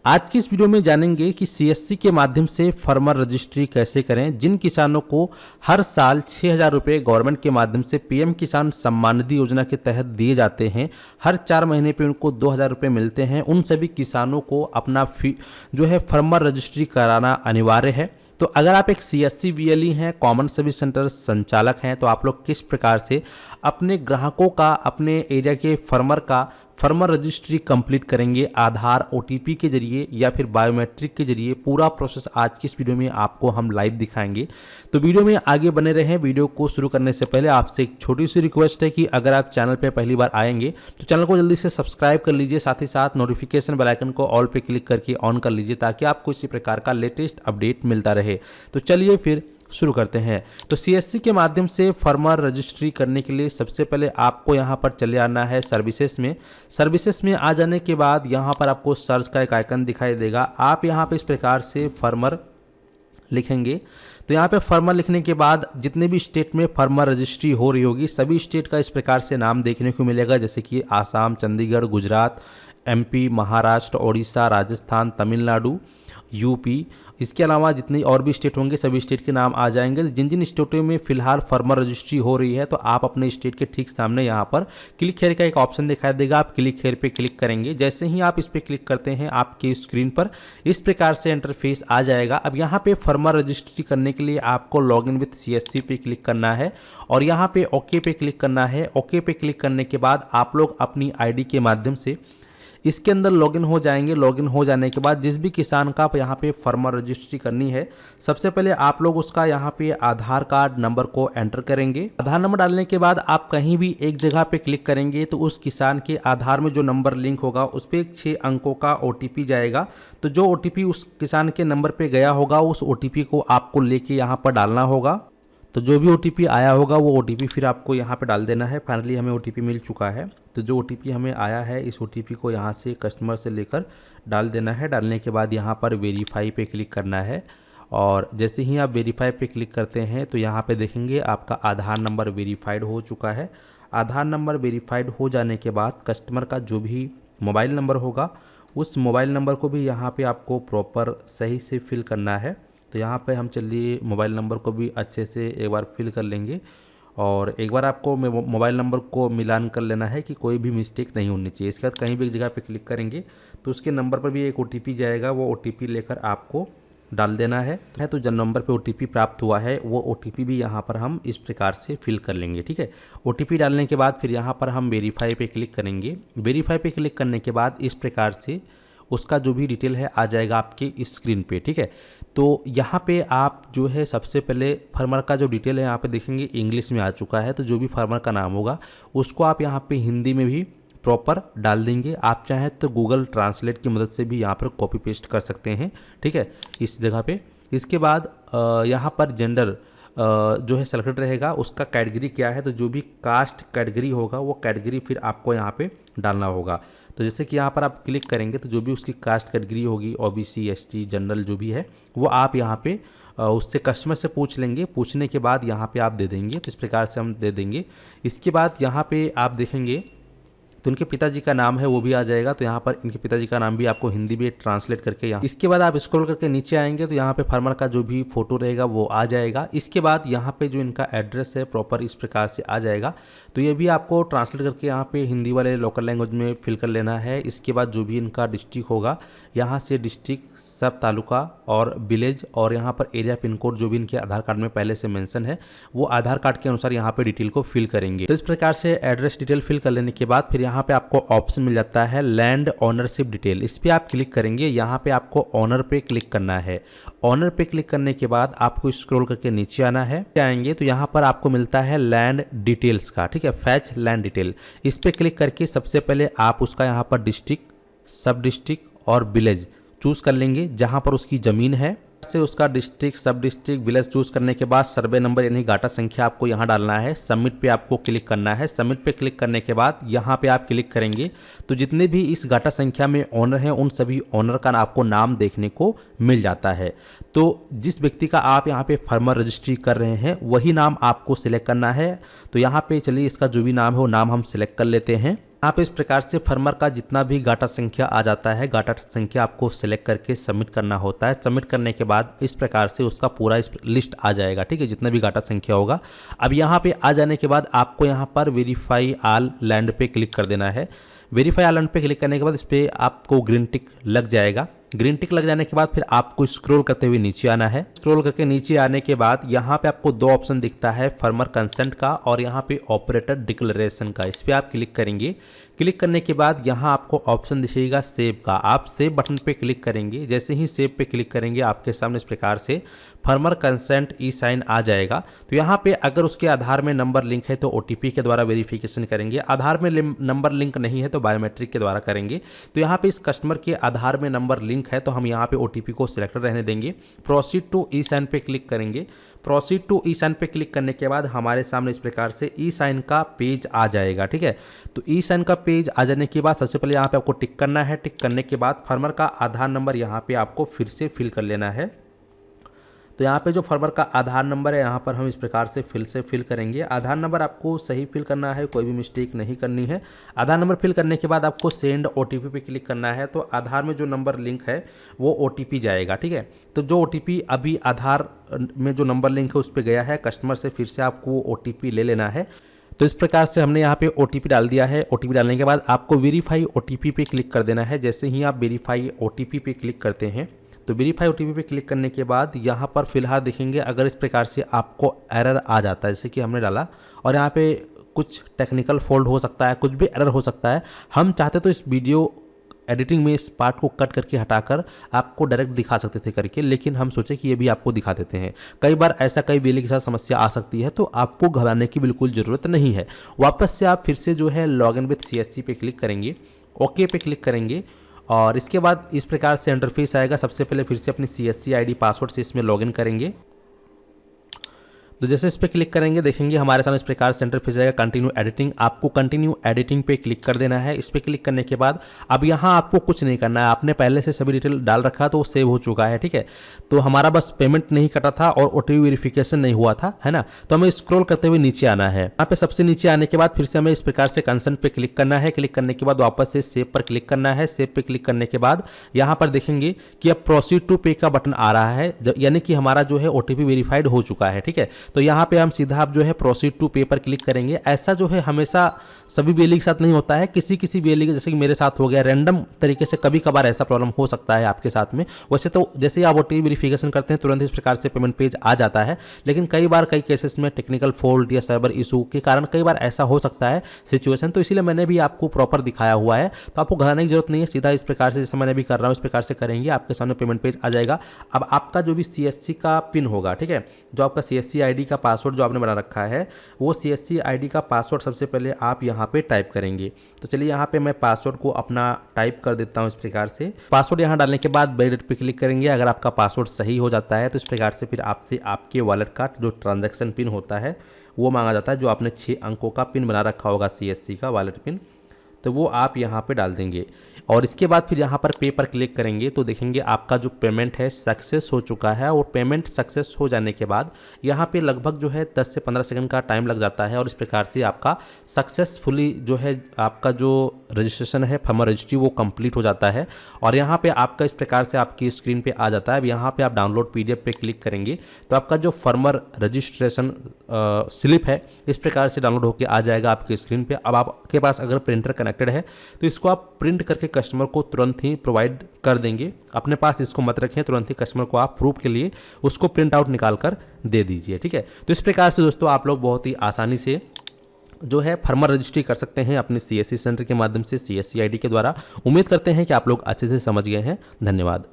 आज की इस वीडियो में जानेंगे कि सीएससी के माध्यम से फार्मर रजिस्ट्री कैसे करें। जिन किसानों को हर साल 6,000 रुपये गवर्नमेंट के माध्यम से पीएम किसान सम्मान निधि योजना के तहत दिए जाते हैं, हर 4 महीने पे उनको 2,000 रुपये मिलते हैं, उन सभी किसानों को अपना जो है फार्मर रजिस्ट्री कराना अनिवार्य है। तो अगर आप एक सीएससी वीएलई हैं, कॉमन सर्विस सेंटर संचालक हैं, तो आप लोग किस प्रकार से अपने ग्राहकों का, अपने एरिया के फार्मर का फार्मर रजिस्ट्री कंप्लीट करेंगे आधार ओटीपी के जरिए या फिर बायोमेट्रिक के जरिए, पूरा प्रोसेस आज की इस वीडियो में आपको हम लाइव दिखाएंगे। तो वीडियो में आगे बने रहें। वीडियो को शुरू करने से पहले आपसे एक छोटी सी रिक्वेस्ट है कि अगर आप चैनल पर पहली बार आएंगे तो चैनल को जल्दी से सब्सक्राइब कर लीजिए, साथ ही साथ नोटिफिकेशन बेल आइकन को ऑल पे क्लिक करके ऑन कर लीजिए ताकि आपको इसी प्रकार का लेटेस्ट अपडेट मिलता रहे। तो चलिए फिर शुरू करते हैं। तो सीएससी के माध्यम से फार्मर रजिस्ट्री करने के लिए सबसे पहले आपको यहाँ पर चले आना है सर्विसेज में। सर्विसेज में आ जाने के बाद यहाँ पर आपको सर्च का एक आइकन दिखाई देगा। आप यहाँ पे इस प्रकार से फार्मर लिखेंगे तो यहाँ पे फार्मर लिखने के बाद जितने भी स्टेट में फार्मर रजिस्ट्री हो रही होगी सभी स्टेट का इस प्रकार से नाम देखने को मिलेगा, जैसे कि आसाम, चंडीगढ़, गुजरात, एमपी, महाराष्ट्र, ओडिशा, राजस्थान, तमिलनाडु, यूपी। इसके अलावा जितने और भी स्टेट होंगे सभी स्टेट के नाम आ जाएंगे। जिन जिन स्टेटों में फिलहाल फार्मर रजिस्ट्री हो रही है तो आप अपने स्टेट के ठीक सामने यहाँ पर क्लिक हेयर का एक ऑप्शन दिखाई देगा। आप क्लिक हेयर पे क्लिक करेंगे। जैसे ही आप इस पर क्लिक करते हैं आपके स्क्रीन पर इस प्रकार से इंटरफेस आ जाएगा। अब यहाँ पे फार्मर रजिस्ट्री करने के लिए आपको लॉग इन विथ सीएससी पे क्लिक करना है और यहाँ पे ओके पे क्लिक करना है। ओके पे क्लिक करने के बाद आप लोग अपनी आईडी के माध्यम से इसके अंदर लॉगिन हो जाएंगे। लॉगिन हो जाने के बाद जिस भी किसान का यहाँ पे फार्मर रजिस्ट्री करनी है, सबसे पहले आप लोग उसका यहाँ पे आधार कार्ड नंबर को एंटर करेंगे। आधार नंबर डालने के बाद आप कहीं भी एक जगह पे क्लिक करेंगे तो उस किसान के आधार में जो नंबर लिंक होगा उस पर एक 6 अंकों का ओटीपी जाएगा। तो जो ओटीपी उस किसान के नंबर पे गया होगा उस ओटीपी को आपको लेके यहाँ पर डालना होगा। तो जो भी ओटीपी आया होगा वो ओटीपी फिर आपको यहाँ पे डाल देना है। फाइनली हमें ओटीपी मिल चुका है। तो जो ओटीपी हमें आया है इस ओटीपी को यहाँ से कस्टमर से लेकर डाल देना है। डालने के बाद यहाँ पर वेरीफाई पे क्लिक करना है और जैसे ही आप वेरीफाई पे क्लिक करते हैं तो यहाँ पे देखेंगे आपका आधार नंबर वेरीफाइड हो चुका है। आधार नंबर वेरीफाइड हो जाने के बाद कस्टमर का जो भी मोबाइल नंबर होगा उस मोबाइल नंबर को भी यहाँ पर आपको प्रॉपर सही से फिल करना है। तो यहाँ पे हम चलिए मोबाइल नंबर को भी अच्छे से एक बार फिल कर लेंगे और एक बार आपको मोबाइल नंबर को मिलान कर लेना है कि कोई भी मिस्टेक नहीं होनी चाहिए। इसके बाद कहीं भी एक जगह पे क्लिक करेंगे तो उसके नंबर पर भी एक ओटीपी जाएगा, वो ओटीपी लेकर आपको डाल देना है। तो जिन नंबर पे ओटीपी प्राप्त हुआ है वो ओटीपी भी यहाँ पर हम इस प्रकार से फिल कर लेंगे। ठीक है, ओटीपी डालने के बाद फिर यहाँ पर हम वेरीफाई पे क्लिक करेंगे। वेरीफाई पे क्लिक करने के बाद इस प्रकार से उसका जो भी डिटेल है आ जाएगा आपके स्क्रीन पे। ठीक है, तो यहाँ पे आप जो है सबसे पहले फार्मर का जो डिटेल है यहाँ पे देखेंगे इंग्लिश में आ चुका है। तो जो भी फार्मर का नाम होगा उसको आप यहाँ पे हिंदी में भी प्रॉपर डाल देंगे। आप चाहें तो गूगल ट्रांसलेट की मदद से भी यहाँ पर कॉपी पेस्ट कर सकते हैं। ठीक है, इस जगह पे। इसके बाद यहाँ पर जेंडर जो है सेलेक्टेड रहेगा, उसका कैटेगरी क्या है। तो जो भी कास्ट कैटेगरी होगा वो कैटेगरी फिर आपको यहाँ पे डालना होगा। तो जैसे कि यहाँ पर आप क्लिक करेंगे तो जो भी उसकी कास्ट कैटेगरी होगी ओबीसी, एसटी, जनरल जो भी है वो आप यहाँ पे उससे कस्टमर से पूछ लेंगे। पूछने के बाद यहाँ पे आप दे देंगे। तो इस प्रकार से हम दे देंगे। इसके बाद यहाँ पे आप देखेंगे तो उनके पिताजी का नाम है वो भी आ जाएगा। तो यहाँ पर इनके पिताजी का नाम भी आपको हिंदी में ट्रांसलेट करके यहाँ। इसके बाद आप स्क्रॉल करके नीचे आएंगे तो यहाँ पे फार्मर का जो भी फोटो रहेगा वो आ जाएगा। इसके बाद यहाँ पे जो इनका एड्रेस है प्रॉपर इस प्रकार से आ जाएगा। तो ये भी आपको ट्रांसलेट करके यहाँ पे हिंदी वाले लोकल लैंग्वेज में फिल कर लेना है। इसके बाद जो भी इनका डिस्ट्रिक्ट होगा यहाँ से डिस्ट्रिक्ट, सब तालुका और विलेज और यहाँ पर एरिया पिन कोड जो भी इनके आधार कार्ड में पहले से मेंशन है वो आधार कार्ड के अनुसार यहाँ पे डिटेल को फिल करेंगे। तो इस प्रकार से एड्रेस डिटेल फिल कर लेने के बाद फिर यहाँ पे आपको ऑप्शन मिल जाता है लैंड ओनरशिप डिटेल। इस पर आप क्लिक करेंगे। यहाँ पे आपको ऑनर पे क्लिक करना है। ऑनर पे क्लिक करने के बाद आपको स्क्रॉल करके नीचे आना है। आएंगे तो यहाँ पर आपको मिलता है लैंड डिटेल्स का। ठीक है, फैच लैंड डिटेल। इस पे क्लिक करके सबसे पहले आप उसका यहाँ पर डिस्ट्रिक्ट, सब डिस्ट्रिक्ट और विलेज चूज कर लेंगे जहाँ पर उसकी ज़मीन है। से उसका डिस्ट्रिक्ट, सब डिस्ट्रिक्ट, विलेज चूज करने के बाद सर्वे नंबर यानी गाटा संख्या आपको यहाँ डालना है। सबमिट पे आपको क्लिक करना है। सबमिट पे क्लिक करने के बाद यहाँ पे आप क्लिक करेंगे तो जितने भी इस गाटा संख्या में ओनर हैं उन सभी ओनर का आपको नाम देखने को मिल जाता है। तो जिस व्यक्ति का आप यहाँ पे फार्मर रजिस्ट्री कर रहे हैं वही नाम आपको सिलेक्ट करना है। तो यहाँ पे चलिए इसका जो भी नाम है वो नाम हम सिलेक्ट कर लेते हैं। यहाँ पे इस प्रकार से फार्मर का जितना भी गाटा संख्या आ जाता है, गाटा संख्या आपको सिलेक्ट करके सबमिट करना होता है। सबमिट करने के बाद इस प्रकार से उसका पूरा इस लिस्ट आ जाएगा, ठीक है, जितना भी गाटा संख्या होगा। अब यहाँ पे आ जाने के बाद आपको यहाँ पर वेरीफाई ऑल लैंड पे क्लिक कर देना है। वेरीफाई ऑल लैंड पे क्लिक करने के बाद इस पर आपको ग्रीन टिक लग जाएगा। ग्रीन टिक लग जाने के बाद फिर आपको स्क्रॉल करते हुए नीचे आना है। स्क्रॉल करके नीचे आने के बाद यहाँ पे आपको दो ऑप्शन दिखता है, फार्मर कंसेंट का और यहाँ पे ऑपरेटर डिक्लेरेशन का। इस पर आप क्लिक करेंगे। क्लिक करने के बाद यहाँ आपको ऑप्शन दिखेगा सेव का। आप सेव बटन पे क्लिक करेंगे। जैसे ही सेव पे क्लिक करेंगे आपके सामने इस प्रकार से फार्मर कंसेंट ई साइन आ जाएगा। तो यहाँ पे अगर उसके आधार में नंबर लिंक है तो OTP के द्वारा वेरिफिकेशन करेंगे। आधार में नंबर लिंक नहीं है तो बायोमेट्रिक के द्वारा करेंगे। तो यहाँ पे इस कस्टमर के आधार में नंबर लिंक है तो हम यहाँ पे OTP को सिलेक्ट रहने देंगे। प्रोसीड टू ई साइन पे क्लिक करेंगे। प्रोसीड टू ई साइन पे क्लिक करने के बाद हमारे सामने इस प्रकार से ई साइन का पेज आ जाएगा, ठीक है। तो ई साइन का पेज आ जाने के बाद सबसे पहले यहाँ पे आपको टिक करना है। टिक करने के बाद फार्मर का आधार नंबर यहाँ पे आपको फिर से फिल कर लेना है। तो यहाँ पे जो फार्मर का आधार नंबर है यहाँ पर हम इस प्रकार से फिल करेंगे। आधार नंबर आपको सही फिल करना है, कोई भी मिस्टेक नहीं करनी है। आधार नंबर फिल करने के बाद आपको सेंड OTP पे क्लिक करना है। तो आधार में जो नंबर लिंक है वो OTP जाएगा, ठीक है। तो जो OTP अभी आधार में जो नंबर लिंक है उस पर गया है, कस्टमर से फिर से आपको OTP ले लेना है। तो इस प्रकार से हमने यहाँ पे OTP डाल दिया है। OTP डालने के बाद आपको वेरीफाई OTP पे क्लिक कर देना है। जैसे ही आप वेरीफाई OTP पे क्लिक करते हैं तो वेरीफाई OTP पे क्लिक करने के बाद यहाँ पर फिलहाल देखेंगे अगर इस प्रकार से आपको एरर आ जाता है, जैसे कि हमने डाला और यहाँ पे कुछ टेक्निकल फॉल्ट हो सकता है, कुछ भी एरर हो सकता है। हम चाहते तो इस वीडियो एडिटिंग में इस पार्ट को कट करके हटाकर आपको डायरेक्ट दिखा सकते थे करके, लेकिन हम सोचे कि ये भी आपको दिखा देते हैं। कई बार ऐसा कई वेले के साथ समस्या आ सकती है, तो आपको घबराने की बिल्कुल ज़रूरत नहीं है। वापस से आप फिर से जो है लॉगिन विथ CSC पे क्लिक करेंगे, ओके पे क्लिक करेंगे और इसके बाद इस प्रकार से इंटरफेस आएगा। सबसे पहले फिर से अपनी CSC ID पासवर्ड से इसमें लॉगिन करेंगे। तो जैसे इस पर क्लिक करेंगे देखेंगे हमारे सामने इस प्रकार से इंटरफेस आएगा, कंटिन्यू एडिटिंग। आपको कंटिन्यू एडिटिंग पे क्लिक कर देना है। इस पर क्लिक करने के बाद अब यहाँ आपको कुछ नहीं करना है, आपने पहले से सभी डिटेल डाल रखा तो वो सेव हो चुका है, ठीक है। तो हमारा बस पेमेंट नहीं कटा था और OTP वेरिफिकेशन नहीं हुआ था, है ना। तो हमें स्क्रॉल करते हुए नीचे आना है। यहाँ पे सबसे नीचे आने के बाद फिर से हमें इस प्रकार से कंसेंट पे क्लिक करना है। क्लिक करने के बाद वापस से सेव पर क्लिक करना है। सेव पे क्लिक करने के बाद यहाँ पर देखेंगे कि अब प्रोसीड टू पे का बटन आ रहा है, यानी कि हमारा जो है OTP वेरीफाइड हो चुका है, ठीक है। तो यहाँ पे हम सीधा आप जो है प्रोसीड टू पे पर क्लिक करेंगे। ऐसा जो है हमेशा सभी वेली के साथ नहीं होता है, किसी वेली के, जैसे कि मेरे साथ हो गया, रैंडम तरीके से कभी कभार ऐसा प्रॉब्लम हो सकता है आपके साथ में। वैसे तो जैसे ही आप OTP वेरिफिकेशन करते हैं तुरंत इस प्रकार से पेमेंट पेज आ जाता है, लेकिन कई बार कई केसेस में टेक्निकल फॉल्ट या सर्वर इशू के कारण कई बार ऐसा हो सकता है सिचुएशन। तो इसीलिए मैंने भी आपको प्रॉपर दिखाया हुआ है, तो आपको घबराने की जरूरत नहीं है। सीधा इस प्रकार से जैसे मैंने भी कर रहा हूँ इस प्रकार से करेंगे, आपके सामने पेमेंट पेज आ जाएगा। अब आपका जो भी CSC का पिन होगा, ठीक है, जो आपका CSC ID का पासवर्ड जो आपने बना रखा है वो CSC ID का पासवर्ड सबसे पहले आप यहाँ पे टाइप करेंगे। तो चलिए यहाँ पे मैं पासवर्ड को अपना टाइप कर देता हूँ। इस प्रकार से पासवर्ड यहाँ डालने के बाद वैलिडेट पे क्लिक करेंगे। अगर आपका पासवर्ड सही हो जाता है तो इस प्रकार से फिर आपसे आपके वॉलेट का जो ट्रांजैक्शन पिन होता है वो मांगा जाता है, जो आपने 6 अंकों का पिन बना रखा होगा CSC का वॉलेट पिन, तो वो आप यहाँ पे डाल देंगे। और इसके बाद फिर यहाँ पर पे पर क्लिक करेंगे तो देखेंगे आपका जो पेमेंट है सक्सेस हो चुका है। और पेमेंट सक्सेस हो जाने के बाद यहाँ पे लगभग जो है 10 से 15 सेकंड का टाइम लग जाता है और इस प्रकार से आपका सक्सेसफुली जो है आपका जो रजिस्ट्रेशन है फार्मर रजिस्ट्री वो कंप्लीट हो जाता है। और यहाँ पे आपका इस प्रकार से आपकी स्क्रीन पे आ जाता है। अब यहाँ पे आप डाउनलोड PDF पे क्लिक करेंगे तो आपका जो फार्मर रजिस्ट्रेशन स्लिप है इस प्रकार से डाउनलोड होकर आ जाएगा आपकी स्क्रीन पे। अब आपके पास अगर प्रिंटर कनेक्टेड है तो इसको आप प्रिंट करके कस्टमर को तुरंत ही प्रोवाइड कर देंगे। अपने पास इसको मत रखें, तुरंत ही कस्टमर को आप प्रूफ के लिए उसको प्रिंट आउट निकाल कर दे दीजिए, ठीक है। तो इस प्रकार से दोस्तों आप लोग बहुत ही आसानी से जो है फार्मर रजिस्ट्री कर सकते हैं अपने CSC सेंटर के माध्यम से CSC ID के द्वारा। उम्मीद करते हैं कि आप लोग अच्छे से समझ गए हैं। धन्यवाद।